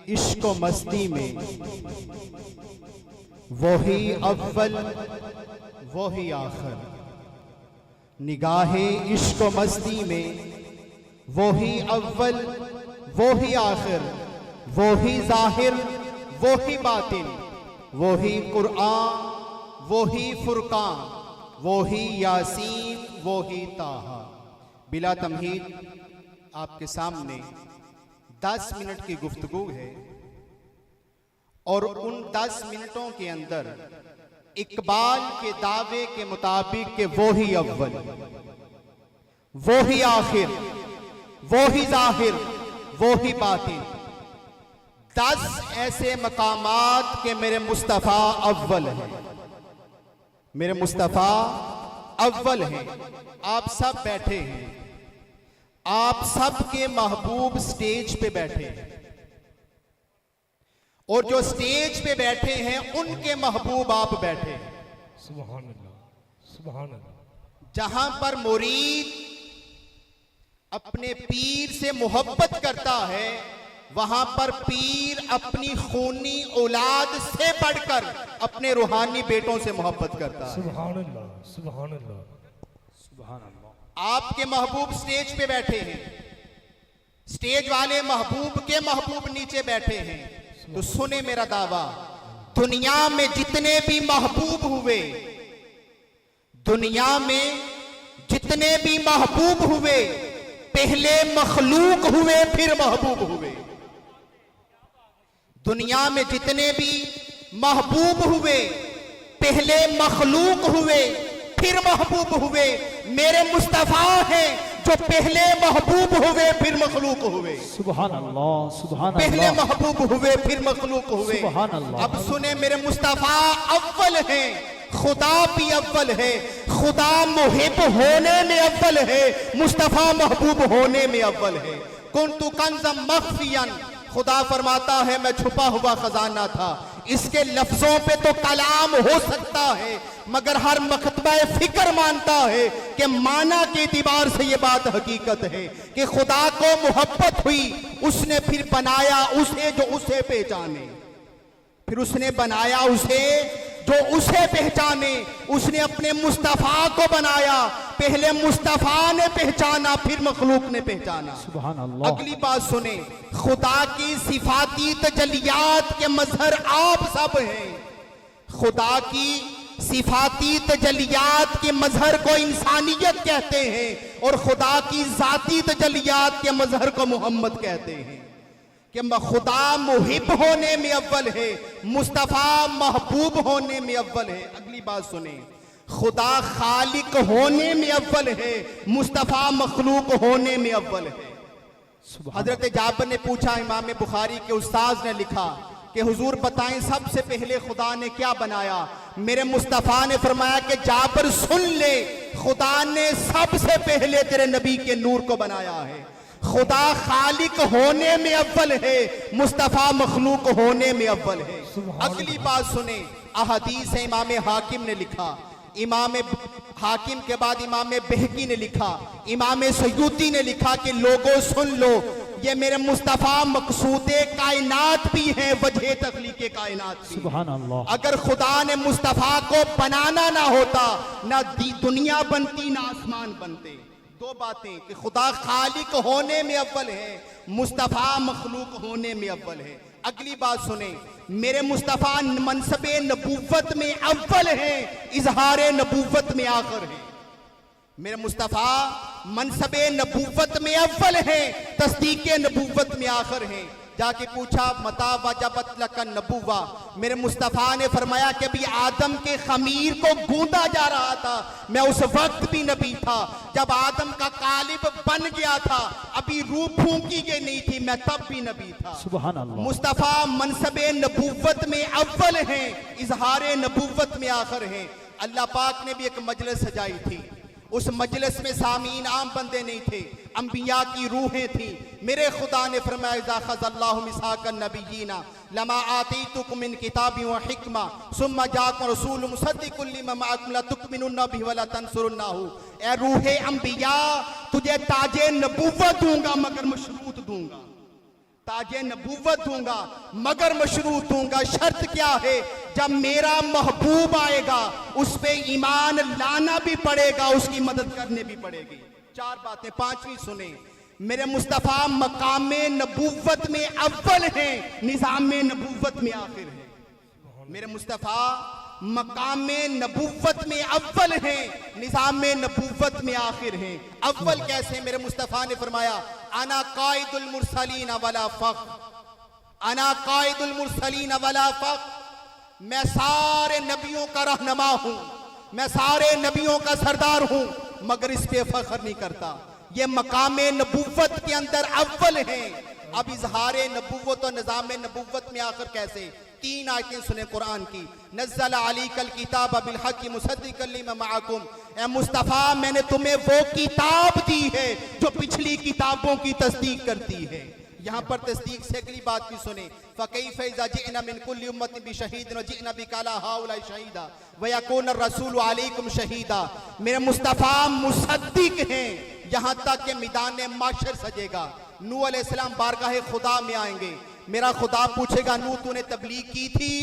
इश्क व मस्ती में वही अव्वल वही आखिर। निगाहे इश्क व मस्ती में वही अव्वल वही आखिर। वही जाहिर वही बातिन। वही कुरान वही फुरकान। वही यासीन वही ताहा। बिला तमहीद आपके सामने 10 मिनट की गुफ्तगू है और उन 10 मिनटों के अंदर इकबाल के दावे के मुताबिक के वही अव्वल वही आखिर वही जाहिर वही बातिन 10 ऐसे मकामात के मेरे मुस्तफ़ा अव्वल हैं। मेरे मुस्तफ़ा अव्वल हैं। आप सब बैठे हैं। आप सब के महबूब स्टेज पे बैठे हैं और जो स्टेज पे बैठे हैं उनके महबूब आप बैठे हैं। सुभान अल्लाह सुभान अल्लाह। जहां पर मुरीद अपने पीर से मोहब्बत करता है वहां पर पीर अपनी खूनी औलाद से बढ़कर अपने रूहानी बेटों से मोहब्बत करता है। सुभान अल्लाह सुभान अल्लाह सुभान अल्लाह। आपके महबूब स्टेज पे बैठे हैं। स्टेज वाले महबूब के महबूब नीचे बैठे हैं। तो सुने मेरा दावा, दुनिया में जितने भी महबूब हुए, दुनिया में जितने भी महबूब हुए, पहले मखलूक हुए फिर महबूब हुए। दुनिया में जितने भी महबूब हुए, पहले मखलूक हुए फिर महबूब हुए। मेरे मुस्तफा हैं जो पहले महबूब हुए फिर मखलूक हुए। सुभान अल्लाह सुभान अल्लाह। पहले महबूब हुए फिर मखलूक हुए। सुभान अल्लाह। अब सुने, मेरे मुस्तफा अव्वल हैं, खुदा भी अव्वल है। खुदा मुहिब होने में अव्वल है, मुस्तफा महबूब होने में अव्वल है। कुन्तु कंज़म मख्फियन, खुदा फरमाता है मैं छुपा हुआ खजाना था। इसके लफ्जों पे तो कलाम हो सकता है मगर हर मकतबा फिक्र मानता है कि माना के एतबार से ये बात हकीकत है कि खुदा को मोहब्बत हुई, उसने फिर बनाया उसे जो उसे पहचाने। फिर उसने बनाया उसे जो उसे पहचाने। उसने अपने मुस्तफ़ा को बनाया, पहले मुस्तफ़ा ने पहचाना फिर मखलूक ने पहचाना। सुभान अल्लाह। अगली बात सुने, खुदा की सिफाती तजलियात के मजहर आप सब हैं। खुदा की सिफाती तजलियात के मजहर को इंसानियत कहते हैं और खुदा की जाती तजलियात के मजहर को मोहम्मद कहते हैं। कि खुदा मुहिब होने में अव्वल है, मुस्तफ़ा महबूब होने में अव्वल है। अगली बात सुने, खुदा खालिक होने में अव्वल है, मुस्तफ़ा मखलूक होने में अव्वल है। हजरत जाबिर ने पूछा, इमाम बुखारी के उस्ताद ने लिखा कि हुजूर बताएं सबसे पहले खुदा ने क्या बनाया। मेरे मुस्तफ़ा ने फरमाया कि जाबिर सुन ले, खुदा ने सबसे पहले तेरे नबी के नूर को बनाया है। खुदा खालिक होने में अव्वल है, मुस्तफ़ा मखलूक होने में अव्वल है। अगली बात सुने, अहदीस है, इमाम हाकिम ने लिखा। इमाम हाकिम के बाद इमाम बहकी ने लिखा, इमाम सयूती ने लिखा कि लोगों सुन लो, ये मेरे मुस्तफ़ा मकसूदे कायनात भी हैं, वजह तख्लीक़े कायनात भी। सुभान अल्लाह। अगर खुदा ने मुस्तफ़ा को बनाना ना होता, ना दुनिया बनती ना आसमान बनते। दो बातें कि खुदा खालिक होने में अव्वल है, मुस्तफ़ा मखलूक होने में अव्वल है। अगली बात सुने, मेरे मुस्तफ़ा मनसबे नबूवत में अव्वल है, इजहारे नबूवत में आखिर है। मेरे मुस्तफ़ा मनसबे नबूवत में अव्वल है, तस्दीके नबूवत में आखिर है। जाके पूछा मता वजबत लकन नबुवा, मेरे मुस्तफ़ा ने फरमाया कि अभी आदम के खमीर को गूंदा जा रहा था, मैं उस वक्त भी नबी था। जब आदम का कालिब बन गया था, अभी रूह फूंकी गई नहीं थी, मैं तब भी नबी था। सुभान अल्लाह। मुस्तफ़ा मनसबे नबूवत में अव्वल हैं, इजहारे नबूवत में आखिर हैं। अल्लाह पाक ने भी एक मजलिस सजाई थी, उस मजलिस में सामीन आम बंदे नहीं थे, अंबिया की रूहें थी। मेरे खुदा ने फरमाया इज़ा ख़ज़ल्लाहु मिसाक़न नबिय्यीना लमा आतीतुकुम मिन किताबिन व हिक्मा सुम्मा जाअकुम रसूलुम मुसद्दिक़ुन लिमा मअकुम लतुमिनुन्ना बिही व लतंसुरुन्नाहु। ए रूहे अंबिया, तुझे ताजे नबूवत दूंगा मगर मशरूत दूंगा। ताजे नबूवत दूंगा, मगर मशरूत दूंगा। शर्त क्या है? जब मेरा महबूब आएगा उस पे ईमान लाना भी पड़ेगा, उसकी मदद करने भी पड़ेगी। चार बातें। पांचवी सुने, मेरे मुस्तफ़ा मकामे नबूवत में अव्वल हैं, निज़ाम नबूवत में आखिर है। मेरे मुस्तफ़ा मकामे नबूवत में अव्वल हैं, निज़ाम नबूवत में आखिर हैं। अव्वल कैसे? मेरे मुस्तफ़ा ने फरमाया, अना कायदुल मुरसलीन वला फ़ख्र, अना कायदुल मुरसलीन वला फ़ख्र। मैं सारे नबियों का रहनुमा हूं, मैं सारे नबियों का सरदार हूं, मगर इस पे फख्र नहीं करता। ये मकामे नबूवत के अंदर अव्वल हैं। अब इजहारे नबूवत और निज़ाम नबूवत में आखिर कैसे? तीन आयतें सुने कुरान की। नज़्ज़ल अलैकल किताब बिल हक़्क़ि मुसद्दिक़न लिमा मअकुम। ए मुस्तफ़ा, मैंने तुम्हें वो किताब दी है जो पिछली किताबों की तस्दीक करती है। यहाँ पर तस्दीक से अगली बात भी सुने, फ़कैफ़ इज़ा जिअना मिन कुल्लि उम्मतिन बिशहीदिन व जिअना बिका अला हाउलाइ शहीदा व यकून अर्रसूलु अलैकुम शहीदा। मेरे मुस्तफ़ा मुसद्दिक हैं, यहाँ तक कि मैदान माशर सजेगा। नूह अलैहिस्सलाम बारगाह खुदा में आएंगे, मेरा खुदा पूछेगा, नूह तूने तबलीग की थी?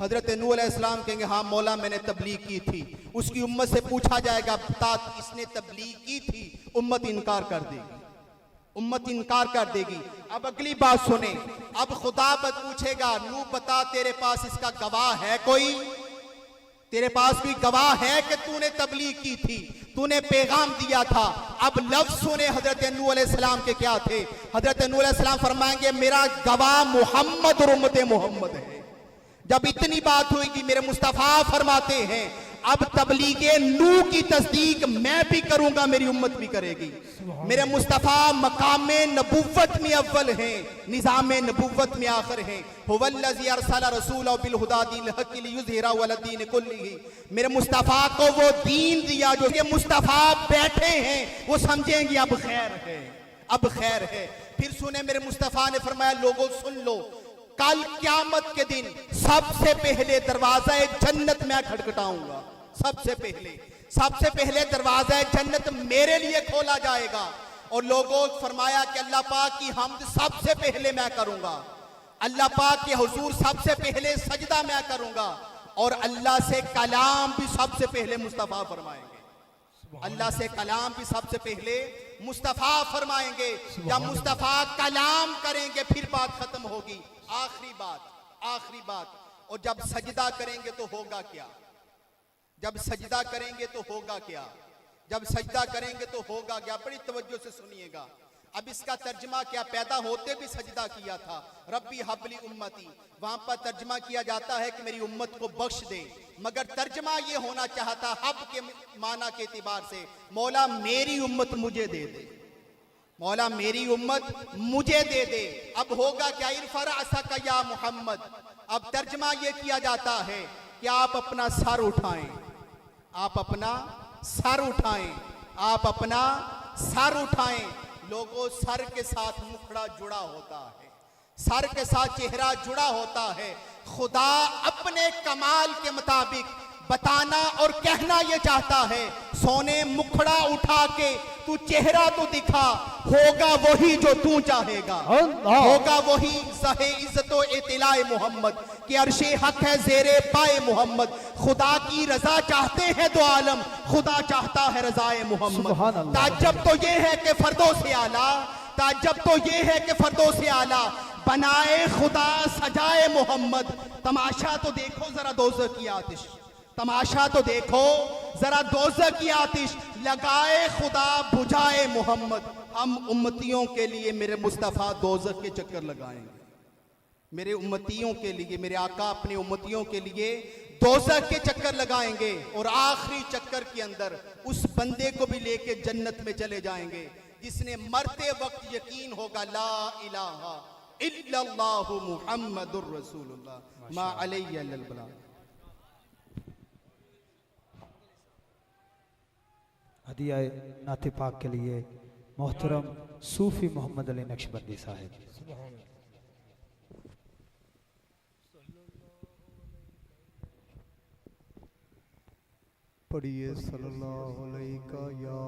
हजरत नूह अलैहिस्सलाम कहेंगे, हाँ मौला मैंने तबलीग की थी। उसकी उम्मत से पूछा जाएगा, बता इसने तबलीग की थी? उम्मत इनकार कर देगी, उम्मत इनकार कर देगी। अब अगली बात सुने, अब खुदा पूछेगा, नूह बता तेरे पास इसका गवाह है कोई? तेरे पास भी गवाह है कि तूने तबलीग की थी, तूने पैगाम दिया था? अब लफ्ज सुने हजरत नूह अलैहिस्सलाम के क्या थे। हजरत नूह अलैहिस्सलाम फरमाएंगे, मेरा गवाह मोहम्मद और उम्मत मोहम्मद है। जब इतनी बात हुई, मेरे मुस्तफ़ा फरमाते हैं, अब तबलीगे नूह की तस्दीक मैं भी करूंगा, मेरी उम्मत भी करेगी। मेरे मुस्तफ़ा मकामे नबूवत में अव्वल हैं, निज़ाम नबूवत में आखिर हैं। हुवल्लज़ी अरसला रसूलहु बिल हुदा दीनिल हक़्क़ि लियुज़हिरहु अला दीनि कुल्लिही। मेरे मुस्तफ़ा को वो दीन दिया जो ये मुस्तफ़ा बैठे हैं, वो समझेंगे अब खैर है, अब खैर है। फिर सुने, मेरे मुस्तफ़ा ने फरमाया, लोगों सुन लो, कल क़यामत के दिन सबसे पहले दरवाजा जन्नत मैं खटखटाऊंगा। सबसे पहले दरवाजा जन्नत मेरे लिए खोला जाएगा। और लोगों फरमाया कि अल्लाह पाक की हम्द सबसे पहले मैं करूंगा, अल्लाह पाक के हुजूर सबसे पहले सजदा मैं करूंगा, और अल्लाह से कलाम भी सबसे पहले मुस्तफ़ा फरमाएंगे। अल्लाह से कलाम भी सबसे पहले मुस्तफ़ा फरमाएंगे। जब मुस्तफ़ा कलाम करेंगे फिर बात खत्म होगी। आखिरी बात। और जब सजदा करेंगे तो होगा क्या? जब सजदा करेंगे तो होगा क्या? जब सजदा करेंगे तो होगा क्या? बड़ी तवज्जो से सुनिएगा। अब इसका तर्जमा क्या? पैदा होते भी सजदा किया था, रब्बी हबली उम्मती। वहां पर तर्जमा किया जाता है कि मेरी उम्मत को बख्श दे, मगर तर्जमा ये होना चाहता हब के माना के एतबार से, मौला मेरी उम्मत मुझे दे दे, मौला मेरी उम्मत मुझे दे दे। अब होगा क्या? इरफा असका या मोहम्मद। अब तर्जमा ये किया जाता है कि आप अपना सर उठाएं, आप अपना सर उठाएं, आप अपना सर उठाएं। लोगों, सर के साथ मुखड़ा जुड़ा होता है, सर के साथ चेहरा जुड़ा होता है। खुदा अपने कमाल के मुताबिक बताना और कहना यह चाहता है, सोने मुखड़ा उठा के तू चेहरा तो दिखा, होगा वही जो तू चाहेगा, होगा वही सहे इज्जतो इतिलाए मोहम्मद कि अर्शे हक है जेरे पाए मोहम्मद। खुदा की रजा चाहते हैं दो आलम, खुदा चाहता है रजाए मोहम्मद। ताज्जुब तो ये है कि फर्दों से आला, ताज्जुब तो ये है कि फर्दों से आला बनाए खुदा सजाए मोहम्मद। तमाशा तो देखो जरा दोज़ख की आतिश, तमाशा तो देखो जरा दोज़ख की आतिश, लगाए खुदा बुझाए मोहम्मद। हम उम्मतियों के लिए मेरे मुस्तफ़ा दोज़ख के चक्कर लगाएंगे, मेरे उम्मतियों के लिए, मेरे आका अपने उम्मतियों के लिए दोज़ख के चक्कर लगाएंगे। और आखिरी चक्कर के अंदर उस बंदे को भी लेके जन्नत में चले जाएंगे जिसने मरते वक्त यकीन होगा, ला इलाहा इल्लल्लाहु मुहम्मदुर रसूलुल्लाह मा अलैहि अल्ल बलाग। हदिया नाते पाक के लिए मोहतरम सूफी मोहम्मद अली नक्शबंदी साहब। पढ़िए सल्लल्लाहु अलैहि या